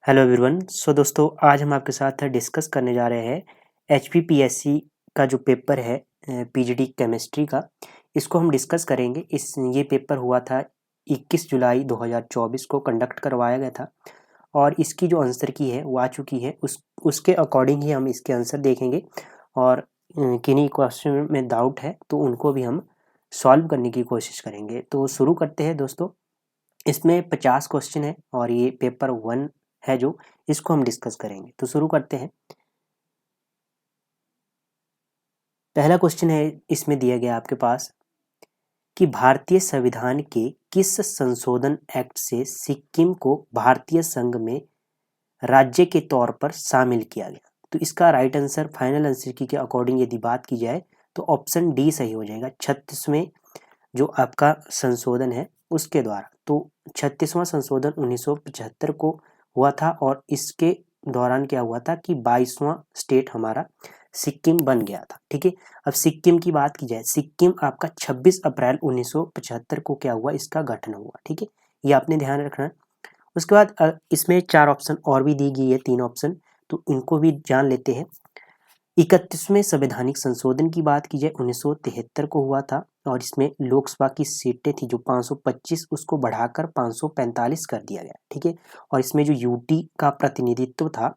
Hello everyone. दोस्तों आज हम आपके साथ डिस्कस करने जा रहे हैं एचपीपीएससी का जो पेपर है पीजीडी केमिस्ट्री का। इसको हम डिस्कस करेंगे। ये पेपर हुआ था 21 जुलाई 2024 को कंडक्ट करवाया गया था और इसकी जो आंसर की है वो आ चुकी है। उसके अकॉर्डिंग ही हम इसके आंसर देखेंगे और किन्हीं क्वेश्चन में डाउट है तो उनको भी हम सॉल्व करने की कोशिश करेंगे। तो शुरू करते हैं दोस्तों। इसमें 50 क्वेश्चन है और ये पेपर 1 है जो इसको हम डिस्कस करेंगे। तो शुरू करते हैं। पहला क्वेश्चन है, इसमें दिया गया आपके पास कि भारतीय संविधान के किस संशोधन एक्ट से सिक्किम को भारतीय संघ में राज्य के तौर पर शामिल किया गया। तो इसका राइट आंसर फाइनल आंसर की के अकॉर्डिंग यदि बात की जाए तो ऑप्शन डी सही हो जाएगा। 36वें जो आपका संशोधन है उसके द्वारा। तो 36वां संशोधन 1975 को हुआ था और इसके दौरान क्या हुआ था कि 22वां स्टेट हमारा सिक्किम बन गया था। ठीक है, अब सिक्किम की बात की जाए, सिक्किम आपका 26 अप्रैल 1975 को क्या हुआ, इसका गठन हुआ। ठीक है, ये आपने ध्यान रखना है। उसके बाद इसमें 4 ऑप्शन और भी दी गई है, 3 ऑप्शन, तो इनको भी जान लेते हैं। 31वें संवैधानिक संशोधन की बात की जाए 1973 को हुआ था और इसमें लोकसभा की सीटें थी जो 525 उसको बढ़ाकर 545 कर दिया गया। ठीक है, और इसमें जो यूटी का प्रतिनिधित्व था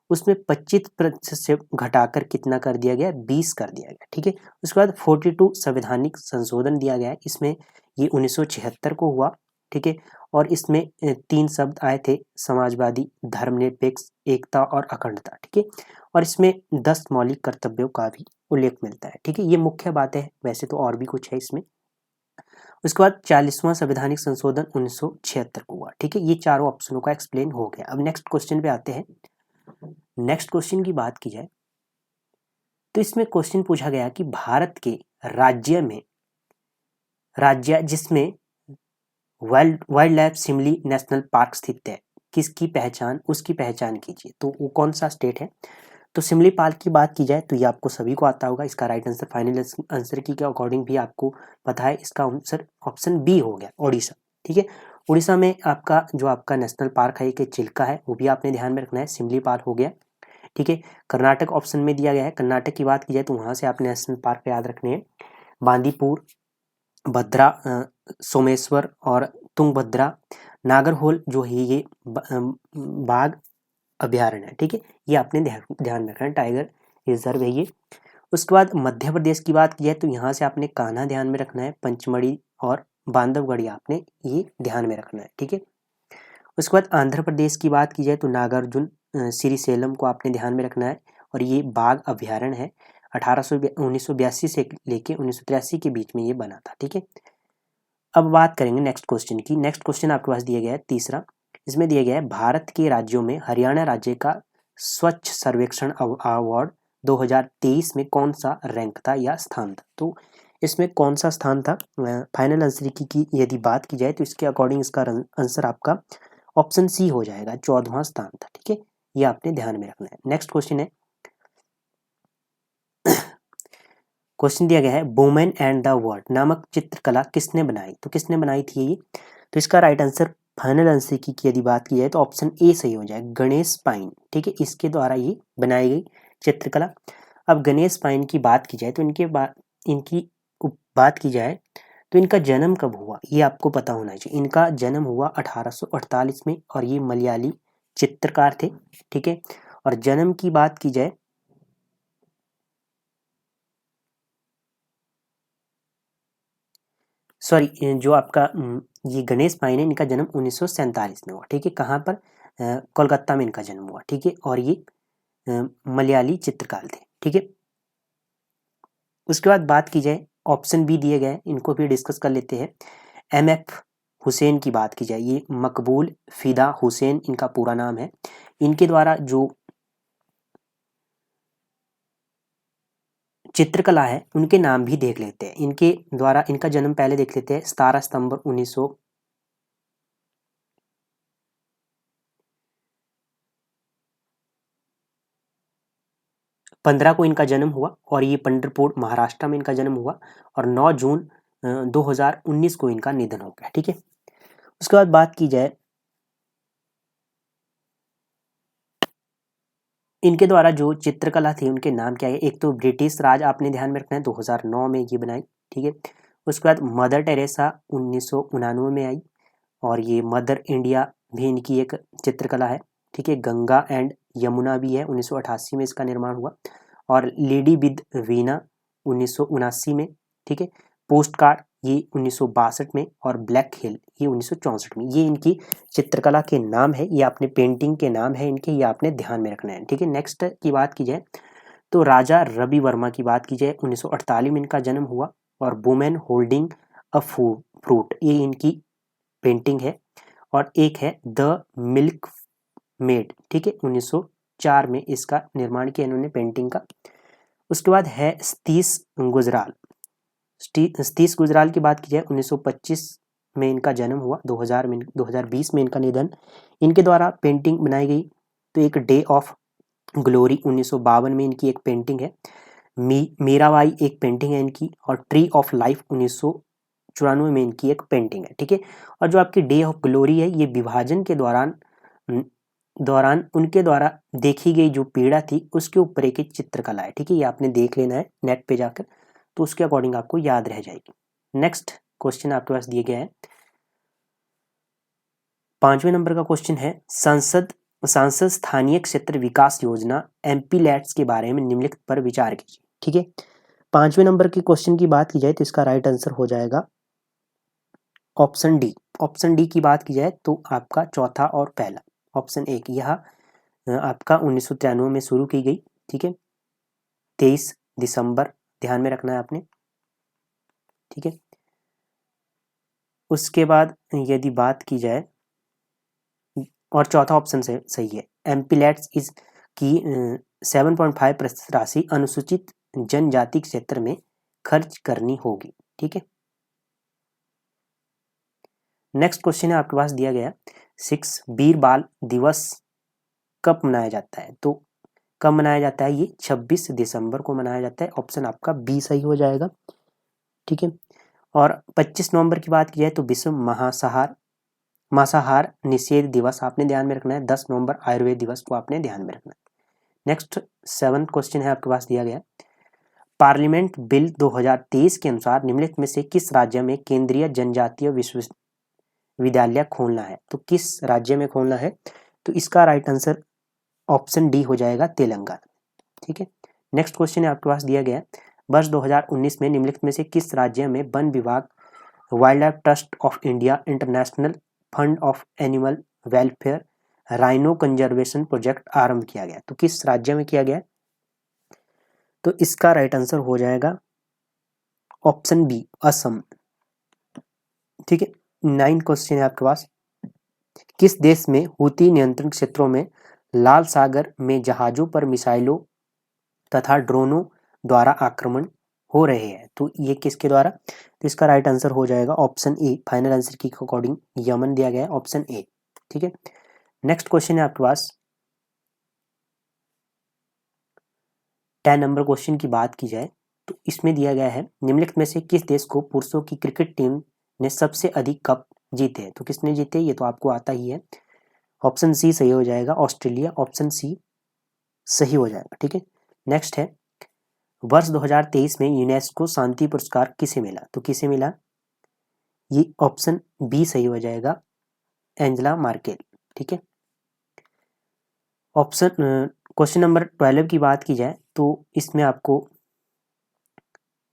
उसमें 25% से घटाकर कितना कर दिया गया, 20 कर दिया गया। ठीक है, उसके बाद 42 संवैधानिक संशोधन दिया गया है। इसमें ये 1976 को हुआ। ठीक है, और इसमें 3 शब्द आए थे, समाजवादी, धर्मनिरपेक्ष, एकता और अखंडता। ठीक है, और इसमें 10 मौलिक कर्तव्यों का भी उल्लेख मिलता है। ठीक है, ये मुख्य बातें हैं, वैसे तो और भी कुछ है इसमें। उसके बाद 40वां संवैधानिक संशोधन 1976 को हुआ। ठीक है, ये चारों ऑप्शनों का एक्सप्लेन हो गया। अब नेक्स्ट क्वेश्चन पे आते हैं। नेक्स्ट क्वेश्चन की बात की जाए तो इसमें क्वेश्चन पूछा गया कि भारत के राज्य जिसमें वाइल्ड लाइफ शिमली नेशनल पार्क स्थित है, उसकी पहचान कीजिए। तो वो कौन सा स्टेट है? तो शिमली पार्क की बात की जाए तो ये आपको सभी को आता होगा। इसका राइट आंसर फाइनल आंसर की के अकॉर्डिंग भी आपको पता है, इसका आंसर ऑप्शन बी हो गया, उड़ीसा। ठीक है, उड़ीसा में आपका नेशनल पार्क है, एक चिल्का है, वो भी आपने ध्यान में रखना है। शिमली पार्क हो गया। ठीक है, कर्नाटक ऑप्शन में दिया गया है। कर्नाटक की बात की जाए तो वहां से आपने नेशनल पार्क याद रखने हैं, बांदीपुर, भद्रा, सोमेश्वर और तुंगभद्रा। नागरहोल जो है ये बाघ अभ्यारण्य है। ठीक है, ये आपने ध्यान में रखना है, टाइगर रिजर्व है ये। उसके बाद मध्य प्रदेश की बात की जाए तो यहाँ से आपने कान्हा ध्यान में रखना है, पंचमढ़ी और बांधवगढ़ी आपने ये ध्यान में रखना है। ठीक है, उसके बाद आंध्र प्रदेश की बात की जाए तो नागार्जुन श्रीशैलम को आपने ध्यान में रखना है और ये बाघ अभ्यारण्य है। 1982 से लेके 1983 के बीच में ये बना था। ठीक है, अब बात करेंगे नेक्स्ट क्वेश्चन की। नेक्स्ट क्वेश्चन आपके पास दिया गया है तीसरा। इसमें दिया गया है भारत के राज्यों में हरियाणा राज्य का स्वच्छ सर्वेक्षण अवार्ड 2023 में कौन सा रैंक था या स्थान था। तो इसमें कौन सा स्थान था, फाइनल आंसर की यदि बात की जाए तो इसके अकॉर्डिंग इसका आंसर आपका ऑप्शन सी हो जाएगा, 14वां स्थान था। ठीक है, ये आपने ध्यान में रखना है। नेक्स्ट क्वेश्चन है, क्वेश्चन दिया गया है वुमेन एंड द वर्ल्ड नामक चित्रकला किसने बनाई। तो किसने बनाई थी ये? तो इसका राइट आंसर फाइनल आंसर की यदि बात की जाए तो ऑप्शन ए सही हो जाए, गणेश पाइन। ठीक है, इसके द्वारा ये बनाई गई चित्रकला। अब गणेश पाइन की बात की जाए तो इनकी बात की जाए तो इनका जन्म कब हुआ ये आपको पता होना चाहिए। इनका जन्म हुआ 1848 में और ये मलयाली चित्रकार थे। ठीक है, और जन्म की बात की जाए सॉरी जो आपका ये गणेश पाइन है, इनका जन्म 1947 में हुआ। ठीक है, कहाँ पर? कोलकाता में इनका जन्म हुआ। ठीक है, और ये मलयाली चित्रकार थे। ठीक है, उसके बाद बात की जाए, ऑप्शन बी दिए गए, इनको भी डिस्कस कर लेते हैं। MF हुसैन की बात की जाए, ये मकबूल फिदा हुसैन इनका पूरा नाम है। इनके द्वारा जो चित्रकला है उनके नाम भी देख लेते हैं। इनके द्वारा इनका जन्म पहले देख लेते हैं, 17 सितंबर 1915 को इनका जन्म हुआ और ये पंढरपुर महाराष्ट्र में इनका जन्म हुआ और 9 जून 2019 को इनका निधन हो गया। ठीक है, उसके बाद बात की जाए इनके द्वारा जो चित्रकला थी उनके नाम क्या है? एक तो ब्रिटिश राज आपने ध्यान में रखना है, 2009 में ये बनाई, ठीक है। उसके बाद मदर टेरेसा 1999 में आई, और ये मदर इंडिया भी इनकी एक चित्रकला है, ठीक है। गंगा एंड यमुना भी है, 1988 में इसका निर्माण हुआ। और लेडी विद वीना 1979 में, ठीक है। पोस्ट कार्ड ये 1962 में, और ब्लैक हिल ये 1964 में। ये इनकी चित्रकला के नाम है, ये आपने पेंटिंग के नाम है इनके, ये आपने ध्यान में रखना है, ठीक है। नेक्स्ट की बात की जाए तो राजा रवि वर्मा की बात की जाए, 1948 में इनका जन्म हुआ। और वुमेन होल्डिंग अ फ्रूट ये इनकी पेंटिंग है। और एक है द मिल्क मेड, ठीक है, 1904 में इसका निर्माण किया इन्होंने पेंटिंग का। उसके बाद है सतीश गुजराल। सतीश गुजराल की बात की जाए 1925 में इनका जन्म हुआ, 2020 में इनका निधन। इनके द्वारा पेंटिंग बनाई गई तो एक डे ऑफ ग्लोरी 1952 में इनकी एक पेंटिंग है। मीराबाई एक पेंटिंग है इनकी, और ट्री ऑफ लाइफ 1994 में इनकी एक पेंटिंग है, ठीक है। और जो आपकी डे ऑफ ग्लोरी है ये विभाजन के दौरान उनके द्वारा देखी गई जो पीड़ा थी उसके ऊपर एक चित्रकला है, ठीक है। ये आपने देख लेना है नेट पे जाकर, तो उसके अकॉर्डिंग आपको याद रह जाएगी। नेक्स्ट क्वेश्चन आपके पास दिया गया है, 5वें नंबर का क्वेश्चन है, सांसद स्थानीय क्षेत्र विकास योजना एमपीलैट्स के बारे में निम्नलिखित पर विचार कीजिए, ठीक है। 5वें नंबर के क्वेश्चन की बात की जाए तो इसका राइट आंसर हो जाएगा ऑप्शन डी। ऑप्शन डी की बात की जाए तो आपका चौथा और पहला ऑप्शन एक, यह आपका 1993 में शुरू की गई, ठीक है, 23 दिसंबर, ध्यान में रखना है आपने, ठीक है। उसके बाद यदि बात की जाए, और चौथा ऑप्शन से सही है, एमपीलैट्स इस की 7.5% राशि अनुसूचित जनजाति क्षेत्र में खर्च करनी होगी, ठीक है। नेक्स्ट क्वेश्चन है आपके पास दिया गया 6, वीर बाल दिवस कब मनाया जाता है? तो कब मनाया जाता है? ये 26 दिसंबर को मनाया जाता है, ऑप्शन आपका बी सही हो जाएगा, ठीक है। और 25 नवंबर की बात की जाए तो विश्व मांसाहार निषेध दिवस आपने ध्यान में रखना है, 10 नवंबर आयुर्वेद दिवस को आपने ध्यान में रखना है। नेक्स्ट 7 क्वेश्चन है आपके पास दिया गया, पार्लियामेंट बिल 2023 के अनुसार निम्नलिखित में से किस राज्य में केंद्रीय जनजातीय विश्वविद्यालय खोलना है? तो किस राज्य में खोलना है? तो इसका राइट आंसर ऑप्शन डी हो जाएगा, तेलंगाना, ठीक है। नेक्स्ट क्वेश्चन है आपके पास दिया गया, वर्ष 2019 में निम्नलिखित में से किस राज्य में वन विभाग, wild life trust of India, international fund of animal welfare, rhino conservation project आरंभ किया गया? तो किस राज्य में किया गया? तो इसका राइट आंसर हो जाएगा ऑप्शन बी, असम, ठीक है। 9 क्वेश्चन है आपके पास, किस देश में हूती नियंत्रण क्षेत्रों में लाल सागर में जहाजों पर मिसाइलों तथा ड्रोनों द्वारा आक्रमण हो रहे हैं? तो ये किसके द्वारा? तो इसका राइट आंसर हो जाएगा ऑप्शन ए, फाइनल आंसर की अकॉर्डिंग यमन दिया गया है, ऑप्शन ए, ठीक है। नेक्स्ट क्वेश्चन है आपके पास 10 नंबर क्वेश्चन की बात की जाए तो इसमें दिया गया है, निम्नलिखित में से किस देश को पुरुषों की क्रिकेट टीम ने सबसे अधिक कप जीते हैं? तो किसने जीते? ये तो आपको आता ही है, ऑप्शन सी सही हो जाएगा, ऑस्ट्रेलिया, ऑप्शन सी सही हो जाएगा, ठीक है। नेक्स्ट है, वर्ष 2023 में यूनेस्को शांति पुरस्कार किसे मिला? तो किसे मिला? ये ऑप्शन बी सही हो जाएगा, एंजेला मार्केल, ठीक है। ऑप्शन क्वेश्चन नंबर 12 की बात की जाए तो इसमें आपको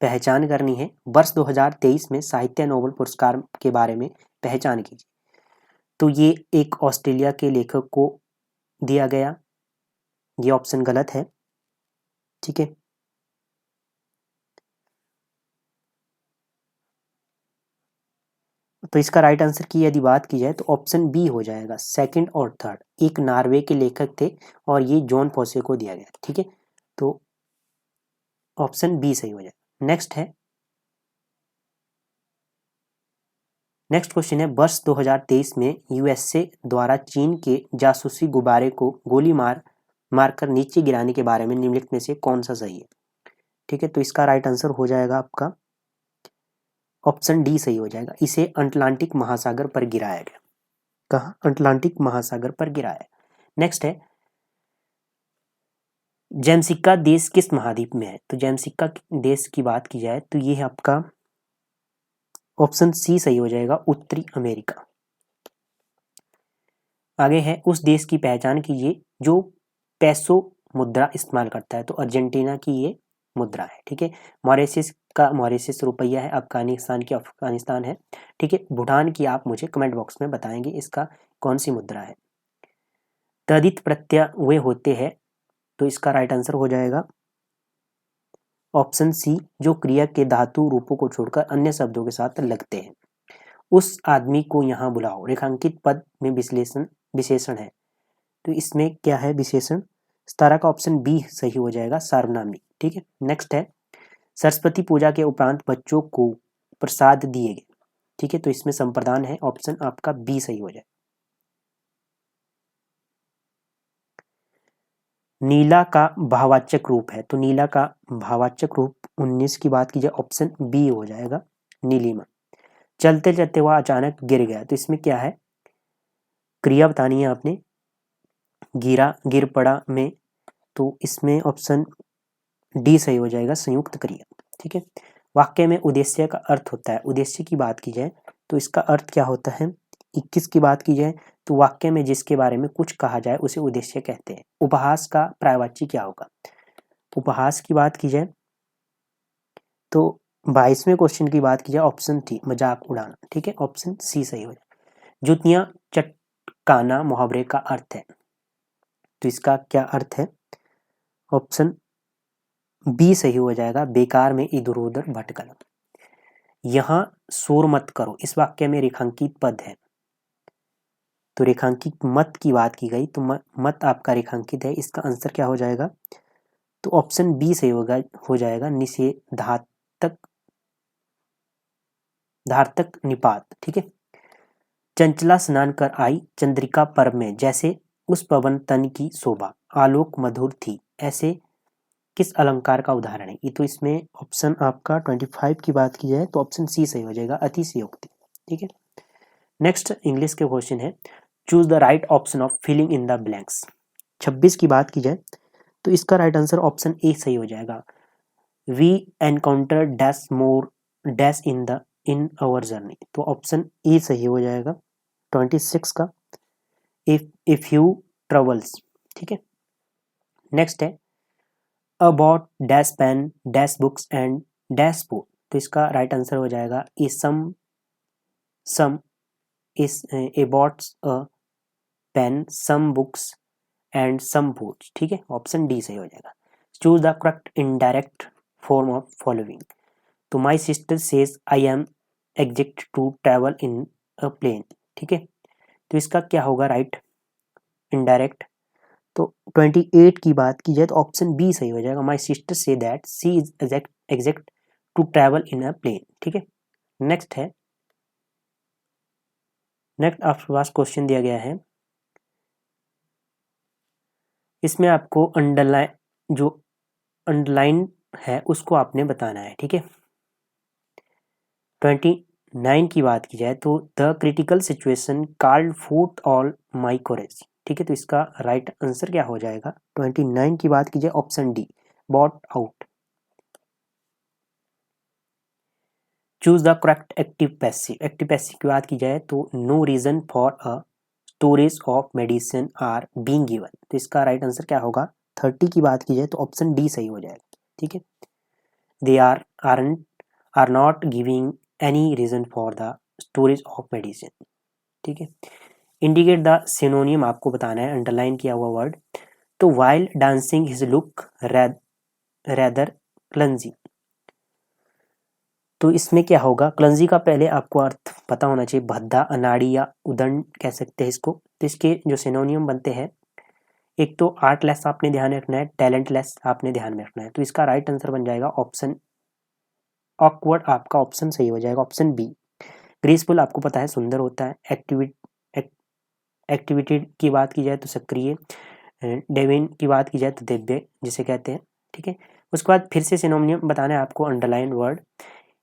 पहचान करनी है, वर्ष 2023 में साहित्य नोबेल पुरस्कार के बारे में पहचान कीजिए। तो ये एक ऑस्ट्रेलिया के लेखक को दिया गया, ये ऑप्शन गलत है, ठीक है। तो इसका राइट आंसर की यदि बात की जाए तो ऑप्शन बी हो जाएगा, सेकंड और थर्ड, एक नॉर्वे के लेखक थे और ये जॉन फोसे को दिया गया, ठीक है। तो ऑप्शन बी सही हो जाएगा। नेक्स्ट क्वेश्चन है, वर्ष 2023 में यूएसए द्वारा चीन के जासूसी गुब्बारे को गोली मारकर नीचे गिराने के बारे में निम्नलिखित में से कौन सा सही है? ठीक है, तो इसका राइट आंसर हो जाएगा आपका ऑप्शन डी सही हो जाएगा, इसे अटलांटिक महासागर पर गिराया गया। कहाँ? अटलांटिक महासागर पर गिराया। नेक्स्ट है, जैमसिका देश किस महाद्वीप में है? तो जैमसिका देश की बात की जाए तो ये है आपका ऑप्शन सी सही हो जाएगा, उत्तरी अमेरिका। आगे है उस देश की पहचान कीजिए जो पैसो मुद्रा इस्तेमाल करता है। तो अर्जेंटीना की ये मुद्रा है। ठीक है, मॉरिशस का मॉरिशस रुपया है, अफगानिस्तान की अफगानिस्तान है। ठीक है, भूटान की आप मुझे कमेंट बॉक्स में बताएंगे इसका कौन सी मुद्रा है। तदित प्रत्यय वे होते हैं, तो इसका राइट आंसर हो जाएगा ऑप्शन सी, जो क्रिया के धातु रूपों को छोड़कर अन्य शब्दों के साथ लगते हैं। उस आदमी को यहाँ बुलाओ रेखांकित पद में विशेषण है, तो इसमें क्या है विशेषण? 17 का ऑप्शन बी सही हो जाएगा, सार्वनामी। ठीक है, नेक्स्ट है सरस्वती पूजा के उपरांत बच्चों को प्रसाद दिए गए। ठीक है, तो इसमें संप्रदान है, ऑप्शन आपका बी सही हो जाए। नीला का भाववाचक रूप है, तो नीला का भाववाचक रूप 19 की बात की जाए ऑप्शन बी हो जाएगा, नीलिमा। चलते चलते वह अचानक गिर गया, तो इसमें क्या है क्रिया बतानी है आपने, गिरा गिर पड़ा में, तो इसमें ऑप्शन डी सही हो जाएगा, संयुक्त क्रिया। ठीक है, वाक्य में उद्देश्य का अर्थ होता है, उद्देश्य की बात की जाए तो इसका अर्थ क्या होता है? 21 की बात की जाए तो वाक्य में जिसके बारे में कुछ कहा जाए उसे उद्देश्य कहते हैं। उपहास का पर्यायवाची क्या होगा? उपहास की बात की जाए तो 22वें क्वेश्चन की बात की जाए ऑप्शन टी, मजाक उड़ाना। ठीक है, ऑप्शन सी सही हो जाए। जुतियां चटकाना मुहावरे का अर्थ है, तो इसका क्या अर्थ है? ऑप्शन बी सही हो जाएगा, बेकार में इधर उधर भटकना। यहाँ शोर मत करो, इस वाक्य में रेखांकित पद है, तो रेखांकित मत की बात की गई, तो मत आपका रेखांकित है, इसका आंसर क्या हो जाएगा? तो ऑप्शन बी सही हो जाएगा, निषेधात्मक धार्तक निपात। ठीक है, चंचला स्नान कर आई चंद्रिका पर्व में, जैसे उस पवन तन की शोभा आलोक मधुर थी, ऐसे किस अलंकार का उदाहरण है? ये तो इसमें ऑप्शन आपका 25 की बात की जाए तो ऑप्शन सी सही हो जाएगा, अतिशयोक्ति। ठीक है, नेक्स्ट इंग्लिश के क्वेश्चन है, choose the right option of filling in the blanks. 26 की बात की जाए तो इसका राइट आंसर ऑप्शन ए सही हो जाएगा, we encounter dash more dash in our journey, तो ऑप्शन ए सही हो जाएगा 26 का, इफ यू ट्रेवल्स। ठीक है, नेक्स्ट है about dash pen dash books and dash board, तो इसका राइट आंसर हो जाएगा E some is about a pen some books and some boards. ठीक है, ऑप्शन डी सही हो जाएगा। Choose the correct indirect form of following, तो my sister says I am excited to travel in a plane. ठीक है, तो इसका क्या होगा राइट इनडायरेक्ट? तो 28 की बात की जाए तो ऑप्शन बी सही हो जाएगा, my sister say that she is exact to travel in a plane. ठीक है, नेक्स्ट है, नेक्स्ट आपके पास क्वेश्चन दिया गया है, इसमें आपको अंडरलाइन है उसको आपने बताना है। ठीक है, 29 की बात की जाए तो the critical situation called forth all my courage. ठीक है, तो इसका राइट आंसर क्या हो जाएगा? 29 की बात की जाए option D, bought out. Choose the correct active passive, active passive की बात की जाए तो no reason for a storage of medicine are being given, तो इसका राइट आंसर क्या होगा? 30 की बात की जाए तो ऑप्शन डी सही हो जाएगा। ठीक है, they are not giving any reason for the storage of medicine. ठीक है, इंडिकेट द सिनोनियम आपको बताना है, अंडरलाइन किया हुआ वर्ड, तो while dancing his look rather clumsy, तो इसमें क्या होगा? क्लंजी का पहले आपको अर्थ पता होना चाहिए, भद्दा अनाड़ी या उदंड कह सकते हैं इसको। तो इसके जो सिनोनियम बनते हैं, एक तो आर्टलेस आपने ध्यान में रखना है, टैलेंटलेस आपने ध्यान में रखना है, तो इसका राइट आंसर बन जाएगा ऑप्शन ऑकवर्ड, आपका ऑप्शन सही हो जाएगा, ऑप्शन बी। ग्रेसफुल आपको पता है सुंदर होता है, एक्टिविटी की बात की जाए तो सक्रिय, डेविन की बात की जाए तो दिव्य जिसे कहते हैं। ठीक है, उसके बाद फिर से सिनोनियम बताना है आपको, underline word,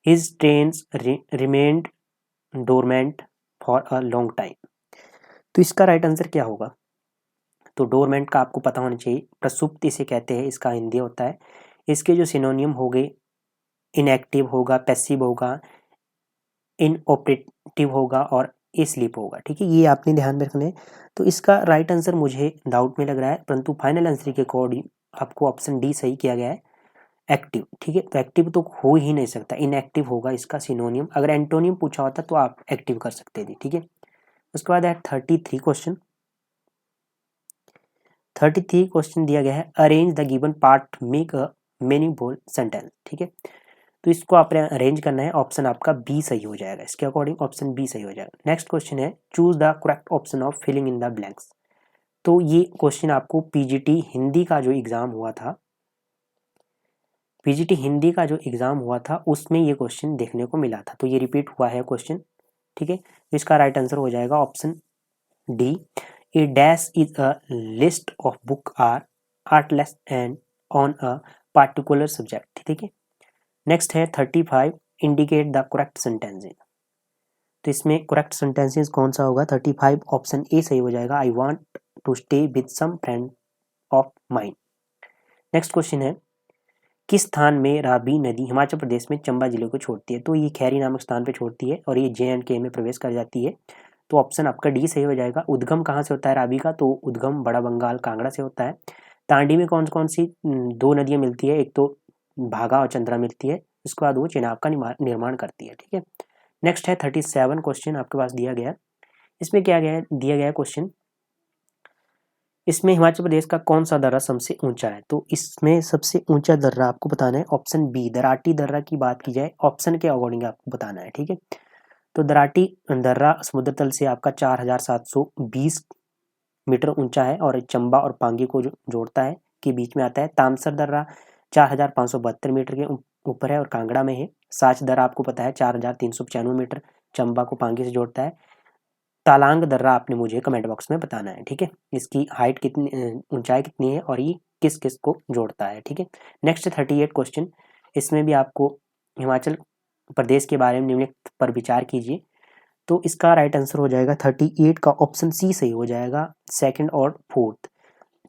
his trains remained dormant for a long time, तो इसका राइट आंसर क्या होगा? तो डोरमेंट का आपको पता होना चाहिए, प्रसुप्त इसे कहते हैं, इसका हिंदी होता है। इसके जो सिनोनियम हो गए, इनएक्टिव होगा, पैसिव होगा, इनऑपरेटिव होगा और स्लीप होगा, ठीक है, ये आपने ध्यान में रखना है। तो इसका राइट आंसर मुझे डाउट में लग रहा है, परंतु फाइनल आंसर के अकॉर्डिंग आपको ऑप्शन डी सही किया गया है, एक्टिव, ठीक है। तो एक्टिव तो हो ही नहीं सकता, इनएक्टिव होगा इसका सिनोनियम। अगर एंटोनियम पूछा होता तो आप एक्टिव कर सकते थे, ठीक है। उसके बाद है 33 क्वेश्चन। 33 क्वेश्चन दिया गया है, arrange the given part make a meaningful sentence, ठीक है। तो इसको आपने अरेंज करना है, ऑप्शन आपका बी सही हो जाएगा, इसके अकॉर्डिंग ऑप्शन बी सही हो जाएगा। नेक्स्ट क्वेश्चन है, choose the correct option of filling in the blanks. तो ये क्वेश्चन आपको पीजीटी हिंदी का जो एग्जाम हुआ था, पीजीटी हिंदी का जो एग्जाम हुआ था उसमें ये क्वेश्चन देखने को मिला था, तो ये रिपीट हुआ है क्वेश्चन, ठीक है। तो इसका राइट आंसर हो जाएगा option D, a dash is a list of book or articles and on a particular subject, ठीक है। नेक्स्ट है 35, इंडिकेट द करेक्ट सेंटेंसेस। तो इसमें करेक्ट सेंटेंसेस कौन सा होगा, 35 ऑप्शन ए सही हो जाएगा, I want to stay with some friend of mine. Next question है, किस स्थान में रावी नदी हिमाचल प्रदेश में चंबा जिले को छोड़ती है। तो ये खैरी नामक स्थान पे छोड़ती है और ये जे.एंड.के में प्रवेश कर जाती है, तो ऑप्शन आपका डी सही हो जाएगा। उद्गम कहाँ से होता है रावी का, तो उद्गम बड़ा बंगाल कांगड़ा से होता है। तांडी में कौन कौन सी दो नदियाँ मिलती है, एक तो भागा और चंद्रा मिलती है, उसके बाद वो चेनाब का निर्माण करती है, ठीक है। नेक्स्ट है 37 क्वेश्चन आपके पास दिया गया, इसमें क्या गया दिया गया क्वेश्चन, इसमें हिमाचल प्रदेश का कौन सा दर्रा सबसे ऊंचा है। तो इसमें सबसे ऊंचा दर्रा आपको बताना है, ऑप्शन बी दराटी दर्रा की बात की जाए ऑप्शन के अकॉर्डिंग आपको बताना है, ठीक है। तो दराटी दर्रा समुद्र तल से आपका 4720 मीटर ऊंचा है और चंबा और पांगी को जोड़ता है के बीच में आता है। तामसर दर्रा 4572 मीटर के ऊपर है और कांगड़ा में है। साच दर्रा आपको पता है 4395 मीटर, चंबा को पांगी से जोड़ता है। तालांग दर्रा आपने मुझे कमेंट बॉक्स में बताना है, ठीक है, इसकी हाइट कितनी, ऊंचाई कितनी है और ये किस किस को जोड़ता है, ठीक है। नेक्स्ट 38 क्वेश्चन, इसमें भी आपको हिमाचल प्रदेश के बारे में निम्नलिखित पर विचार कीजिए। तो इसका राइट आंसर हो जाएगा 38 का ऑप्शन सी सही हो जाएगा, सेकंड और फोर्थ।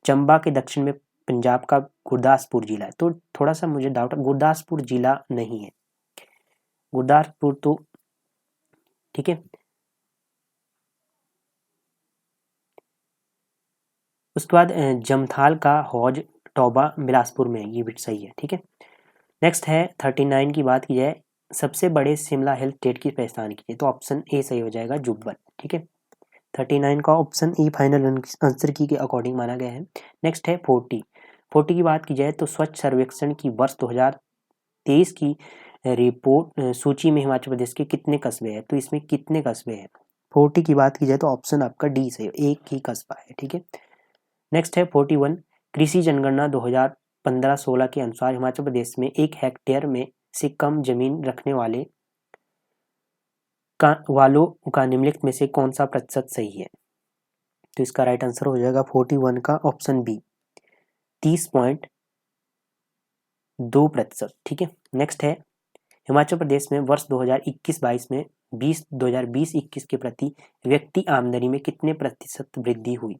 चंबा के दक्षिण में पंजाब का गुरदासपुर जिला है, तो थोड़ा सा मुझे डाउट है, गुरदासपुर जिला नहीं है, गुरदासपुर तो ठीक है। उसके बाद जमथाल का हौज टोबा बिलासपुर में, ये भी सही है, ठीक है। नेक्स्ट है 39 की बात की जाए, सबसे बड़े शिमला हिल स्टेट की पहचान कीजिए। तो ऑप्शन ए सही हो जाएगा जुब्बल, ठीक है। 39 का ऑप्शन ए फाइनल आंसर की के अकॉर्डिंग माना गया है। नेक्स्ट है 40 की बात की जाए तो स्वच्छ सर्वेक्षण की वर्ष 2023 की रिपोर्ट सूची में हिमाचल प्रदेश के कितने कस्बे हैं। तो इसमें कितने कस्बे हैं, 40 की बात की जाए तो ऑप्शन आपका डी सही है, एक ही कस्बा है, ठीक है। नेक्स्ट है 41, कृषि जनगणना 2015-16 के अनुसार हिमाचल प्रदेश में 1 हेक्टेयर में से कम जमीन रखने वालों का निम्नलिखित में से कौन सा प्रतिशत सही है। तो इसका राइट आंसर हो जाएगा 41 का ऑप्शन बी, 30.2%, ठीक है। नेक्स्ट है हिमाचल प्रदेश में वर्ष 2021-22 में 2020-21 के प्रति व्यक्ति आमदनी में कितने प्रतिशत वृद्धि हुई।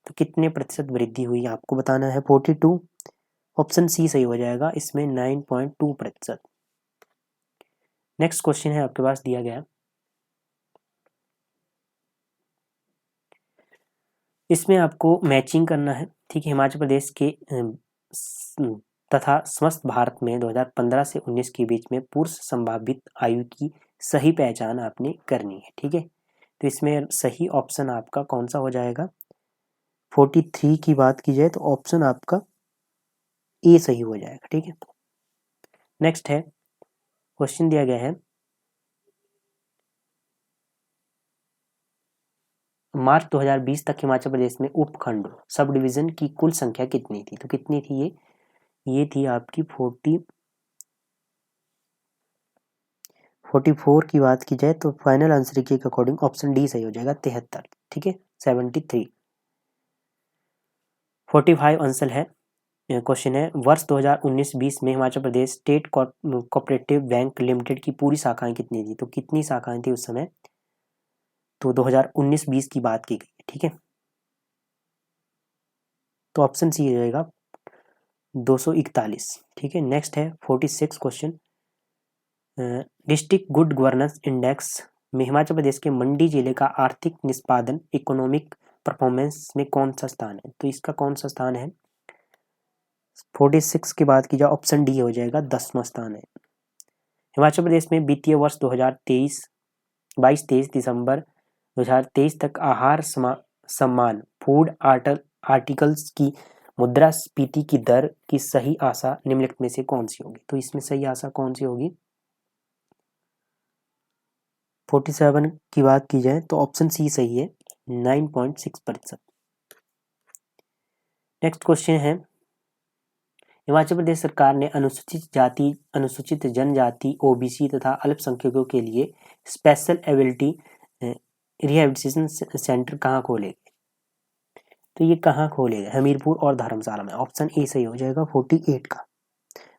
तो कितने प्रतिशत वृद्धि हुई आपको बताना है, 42, ऑप्शन सी सही हो जाएगा, इसमें 9.2%। नेक्स्ट क्वेश्चन है आपके पास दिया गया, इसमें आपको मैचिंग करना है, ठीक है। हिमाचल प्रदेश के तथा समस्त भारत में 2015 से 19 के बीच में पुरुष संभावित आयु की सही पहचान आपने करनी है, ठीक है। तो इसमें सही ऑप्शन आपका कौन सा हो जाएगा, 43 की बात की जाए तो ऑप्शन आपका ए सही हो जाएगा, ठीक है। नेक्स्ट है क्वेश्चन दिया गया है, मार्च 2020 तक हिमाचल प्रदेश में उपखंड सब डिवीजन की कुल संख्या कितनी थी। तो कितनी थी ये थी आपकी 44 की बात की जाए तो फाइनल आंसर के अकॉर्डिंग ऑप्शन डी सही हो जाएगा, 73, ठीक है। 73, 45 आंसर है। क्वेश्चन है, वर्ष 2019-20 में Himachal Pradesh state cooperative bank limited की पूरी शाखाएं कितनी थी। तो कितनी शाखाएं थी उस समय, तो 2019-20 की बात की गई है, ठीक है। तो ऑप्शन सी हो जाएगा 241। ठीक है, नेक्स्ट है 46 question. District good governance index में हिमाचल प्रदेश के मंडी जिले का आर्थिक निष्पादन इकोनॉमिक परफॉर्मेंस में कौन सा स्थान है? तो इसका कौन सा स्थान है? 46 की बात की जाए ऑप्शन डी हो जाएगा, 10वां स्थान है। हिमाचल प्रदेश में वित्तीय वर्ष 22-23 दिसंबर 2023 तक आहार सम्मान फूड आर्टिकल्स की मुद्रास्फीति की दर की सही आशा निम्नलिखित में से कौन सी होगी? तो इसमें सही आशा कौन सी होगी? 47 की बात की जाए तो ऑप्शन सी सही है, 9.6%। नेक्स्ट क्वेश्चन है, हिमाचल प्रदेश सरकार ने अनुसूचित जाति, अनुसूचित जनजाति, ओबीसी तथा अल्पसंख्यकों के लिए स्पेशल एबिलिटी रिहैबिलिटेशन सेंटर कहाँ खोलेगा? तो ये कहाँ खोलेगा? हमीरपुर और धर्मशाला में। ऑप्शन ए सही हो जाएगा 48 का।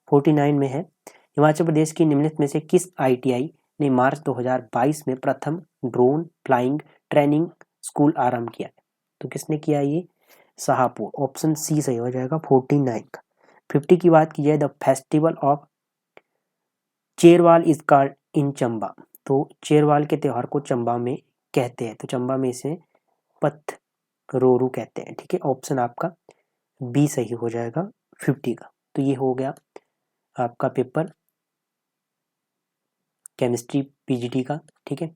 49 में है, हिमाचल प्रदेश की निम्नलिखित में से किस आईटीआई ने मार्च 2022 में प्रथम ड्रोन फ्लाइंग ट्रेनिंग स्कूल आरंभ किया है? तो किसने किया ये? शाहपुर। ऑप्शन सी सही हो जाएगा 49 का। 50 की बात की जाए, the festival of Cherwal is called in Chamba. तो चेरवाल के त्यौहार को चंबा में कहते हैं, तो चंबा में इसे पथरोरू कहते हैं। ठीक है, ऑप्शन आपका बी सही हो जाएगा 50 का। तो ये हो गया आपका पेपर केमिस्ट्री पीजीटी का। ठीक है,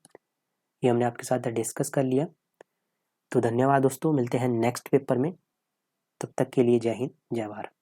ये हमने आपके साथ डिस्कस कर लिया। तो धन्यवाद दोस्तों, मिलते हैं नेक्स्ट पेपर में। तब तक के लिए जय हिंद, जय भारत।